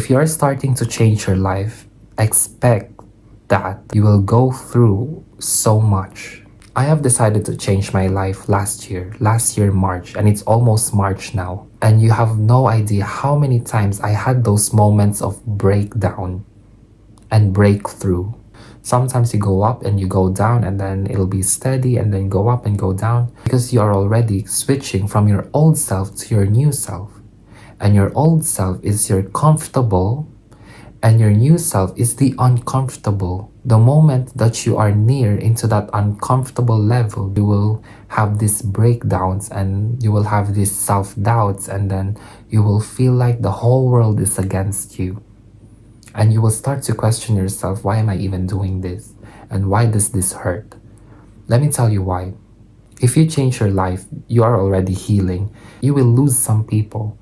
If you're starting to change your life, expect that you will go through so much. I have decided to change my life last year March, and it's almost March now. And you have no idea how many times I had those moments of breakdown and breakthrough. Sometimes you go up and you go down, and then it'll be steady and then go up and go down because you are already switching from your old self to your new self. And your old self is your comfortable, and your new self is the uncomfortable. The moment that you are near into that uncomfortable level, you will have these breakdowns and you will have these self-doubts, and then you will feel like the whole world is against you. And you will start to question yourself, why am I even doing this? And why does this hurt? Let me tell you why. If you change your life, you are already healing. You will lose some people.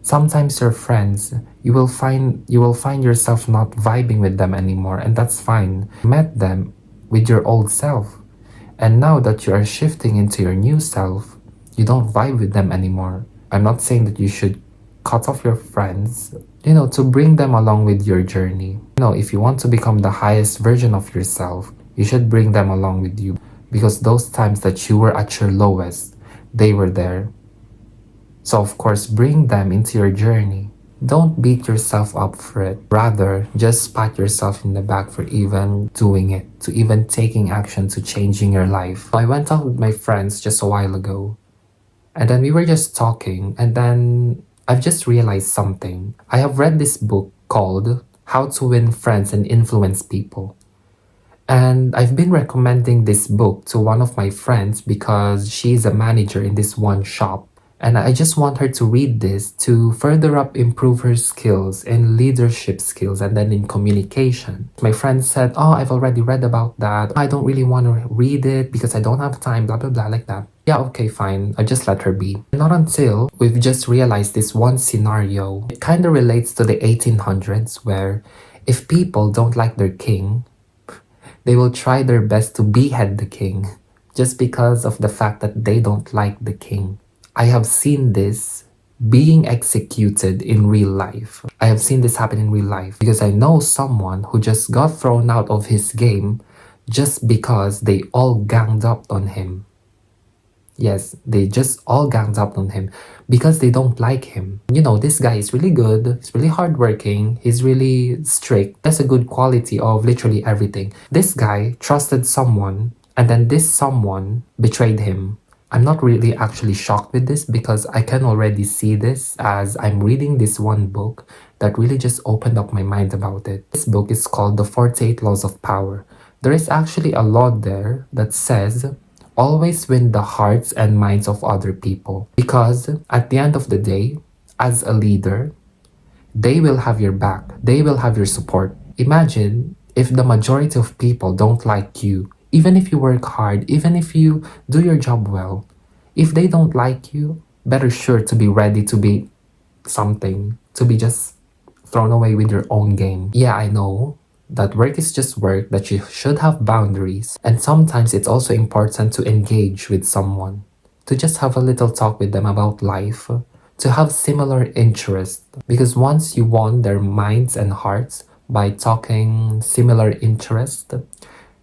Sometimes your friends, you will find yourself not vibing with them anymore, and that's fine. You met them with your old self. And now that you are shifting into your new self, you don't vibe with them anymore. I'm not saying that you should cut off your friends, to bring them along with your journey. If you want to become the highest version of yourself, you should bring them along with you, because those times that you were at your lowest, they were there. So of course, bring them into your journey. Don't beat yourself up for it. Rather, just pat yourself in the back for even doing it, to even taking action to changing your life. I went out with my friends just a while ago, and then we were just talking, and then I've just realized something. I have read this book called How to Win Friends and Influence People. And I've been recommending this book to one of my friends because she's a manager in this one shop. And I just want her to read this to further improve her skills in leadership skills and then in communication. My friend said, oh, I've already read about that. I don't really want to read it because I don't have time, blah, blah, blah, like that. Yeah, okay, fine. I just let her be. Not until we've just realized this one scenario. It kind of relates to the 1800s, where if people don't like their king, they will try their best to behead the king just because of the fact that they don't like the king. I have seen this being executed in real life. I have seen this happen in real life because I know someone who just got thrown out of his game just because they all ganged up on him. Yes, they just all ganged up on him because they don't like him. This guy is really good, he's really hardworking, he's really strict. That's a good quality of literally everything. This guy trusted someone, and then this someone betrayed him. I'm not really actually shocked with this because I can already see this as I'm reading this one book that really just opened up my mind about it. This book is called The 48 Laws of Power. There is actually a law there that says, always win the hearts and minds of other people. Because at the end of the day, as a leader, they will have your back. They will have your support. Imagine if the majority of people don't like you. Even if you work hard, even if you do your job well, if they don't like you, better sure to be ready to be something, to be just thrown away with your own game. Yeah, I know that work is just work, that you should have boundaries. And sometimes it's also important to engage with someone, to just have a little talk with them about life, to have similar interests. Because once you won their minds and hearts by talking similar interests,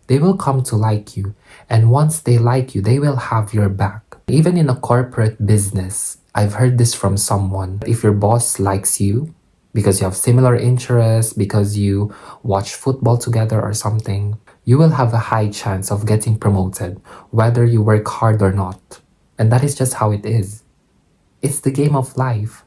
they will come to like you. And once they like you, they will have your back. Even in a corporate business, I've heard this from someone. If your boss likes you because you have similar interests, because you watch football together or something, you will have a high chance of getting promoted, whether you work hard or not. And that is just how it is. It's the game of life.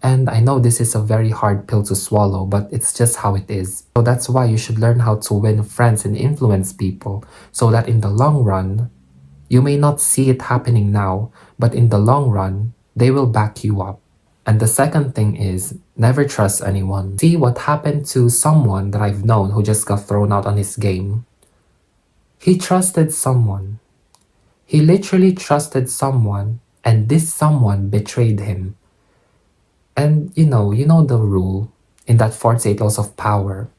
And I know this is a very hard pill to swallow, but it's just how it is. So that's why you should learn how to win friends and influence people, so that in the long run, you may not see it happening now, but in the long run, they will back you up. And the second thing is, never trust anyone. See what happened to someone that I've known who just got thrown out on his game. He trusted someone. He literally trusted someone, and this someone betrayed him. And you know the rule in that 48 Laws of Power.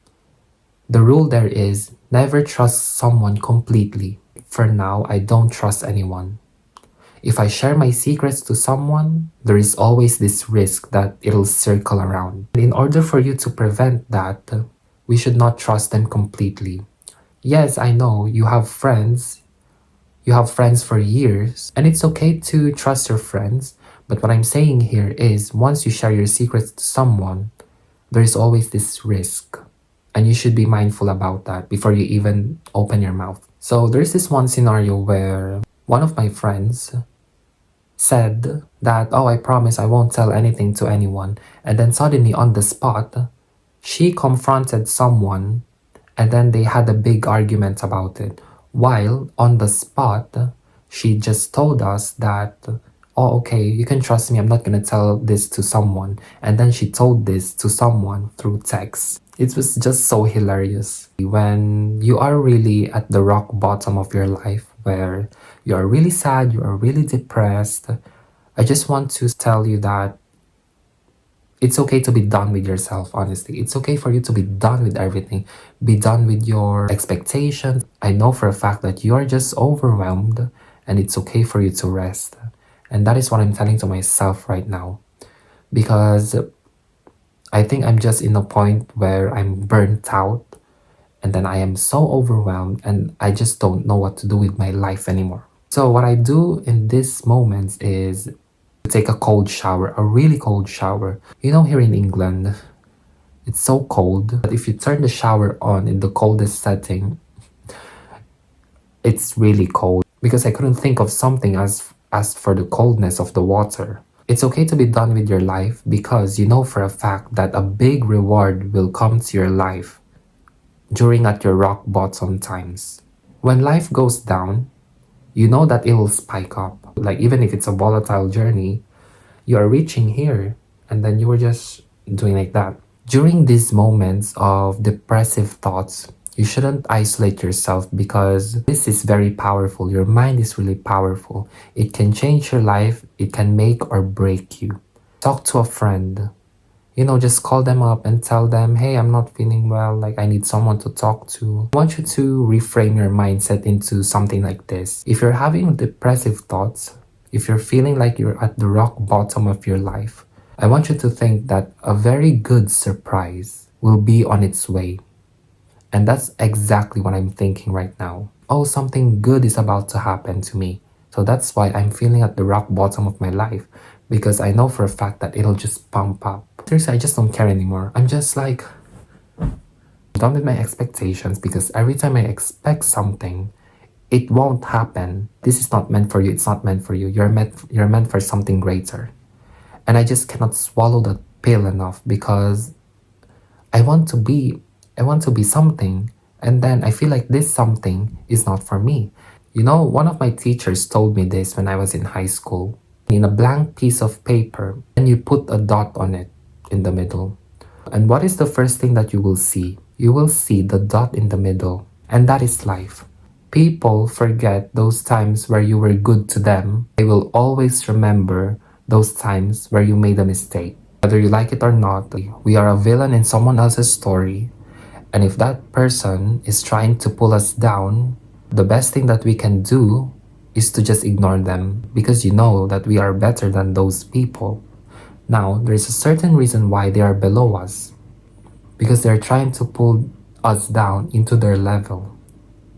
The rule there is, never trust someone completely. For now, I don't trust anyone. If I share my secrets to someone, there is always this risk that it'll circle around. In order for you to prevent that, we should not trust them completely. Yes, I know you have friends. You have friends for years, and it's okay to trust your friends. But what I'm saying here is once you share your secrets to someone, there is always this risk. And you should be mindful about that before you even open your mouth. So there's this one scenario where one of my friends said that, oh, I promise I won't tell anything to anyone. And then suddenly on the spot, she confronted someone and then they had a big argument about it. While on the spot, she just told us that, oh, okay, you can trust me, I'm not gonna tell this to someone. And then she told this to someone through text. It was just so hilarious. When you are really at the rock bottom of your life, where you are really sad, you are really depressed, I just want to tell you that it's okay to be done with yourself, honestly. It's okay for you to be done with everything. Be done with your expectations. I know for a fact that you are just overwhelmed and it's okay for you to rest. And that is what I'm telling to myself right now. Because I think I'm just in a point where I'm burnt out and then I am so overwhelmed and I just don't know what to do with my life anymore. So what I do in these moments is take a cold shower, a really cold shower. You know, here in England, it's so cold that if you turn the shower on in the coldest setting, it's really cold because I couldn't think of something as for the coldness of the water. It's okay to be done with your life because you know for a fact that a big reward will come to your life during at your rock bottom times. When life goes down, you know that it will spike up. Like even if it's a volatile journey, you are reaching here and then you were just doing like that. During these moments of depressive thoughts, you shouldn't isolate yourself because this is very powerful. Your mind is really powerful. It can change your life. It can make or break you. Talk to a friend. You know, just call them up and tell them, hey, I'm not feeling well. Like, I need someone to talk to. I want you to reframe your mindset into something like this. If you're having depressive thoughts, if you're feeling like you're at the rock bottom of your life, I want you to think that a very good surprise will be on its way. And that's exactly what I'm thinking right now. Oh, something good is about to happen to me. So that's why I'm feeling at the rock bottom of my life because I know for a fact that it'll just pump up. Seriously, I just don't care anymore. I'm just like done with my expectations because every time I expect something, it won't happen. This is not meant for you. It's not meant for you. You're meant for something greater. And I just cannot swallow that pill enough because I want to be I want to be something and then I feel like this something is not for me. You know, one of my teachers told me this when I was in high school. In a blank piece of paper, and you put a dot on it in the middle. And what is the first thing that you will see? You will see the dot in the middle. And that is life. People forget those times where you were good to them. They will always remember those times where you made a mistake. Whether you like it or not, we are a villain in someone else's story. And if that person is trying to pull us down, the best thing that we can do is to just ignore them because you know that we are better than those people. Now, there is a certain reason why they are below us because they're trying to pull us down into their level.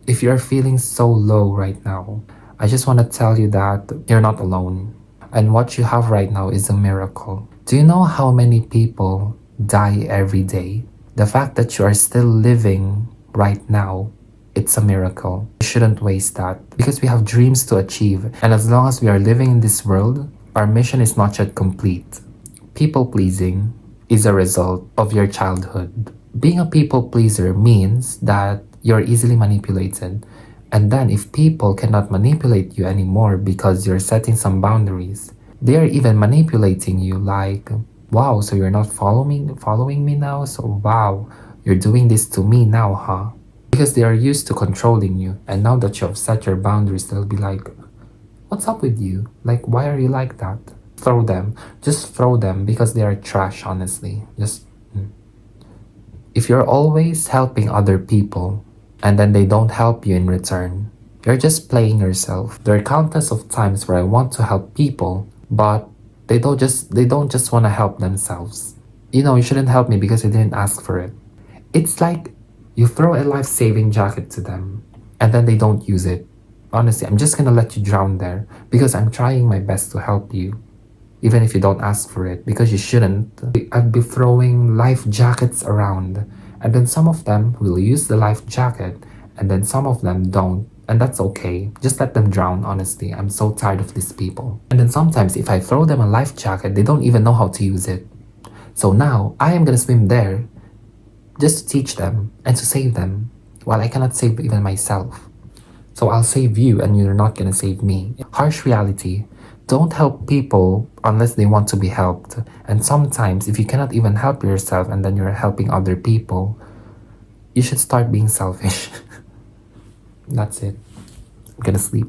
If you're feeling so low right now, I just want to tell you that you're not alone. And what you have right now is a miracle. Do you know how many people die every day? The fact that you are still living right now, it's a miracle. We shouldn't waste that because we have dreams to achieve. And as long as we are living in this world, our mission is not yet complete. People pleasing is a result of your childhood. Being a people pleaser means that you're easily manipulated. And then if people cannot manipulate you anymore because you're setting some boundaries, they are even manipulating you like, wow, so you're not following me now? So wow, you're doing this to me now, huh? Because they are used to controlling you. And now that you have set your boundaries, they'll be like, what's up with you? Like, why are you like that? Throw them. Just throw them because they are trash, honestly. If you're always helping other people and then they don't help you in return, You're just playing yourself. There are countless of times where I want to help people, but they don't just want to help themselves. You shouldn't help me because I didn't ask for it. It's like you throw a life-saving jacket to them and then they don't use it. Honestly, I'm just gonna let you drown there because I'm trying my best to help you, even if you don't ask for it, because you shouldn't. I'd be throwing life jackets around, and then some of them will use the life jacket, and then some of them don't. And that's okay. Just let them drown, honestly. I'm so tired of these people. And then sometimes, if I throw them a life jacket, they don't even know how to use it. So now, I am gonna swim there just to teach them and to save them, while I cannot save even myself. So I'll save you and you're not gonna save me. Harsh reality. Don't help people unless they want to be helped. And sometimes, if you cannot even help yourself and then you're helping other people, you should start being selfish. That's it. I'm gonna sleep.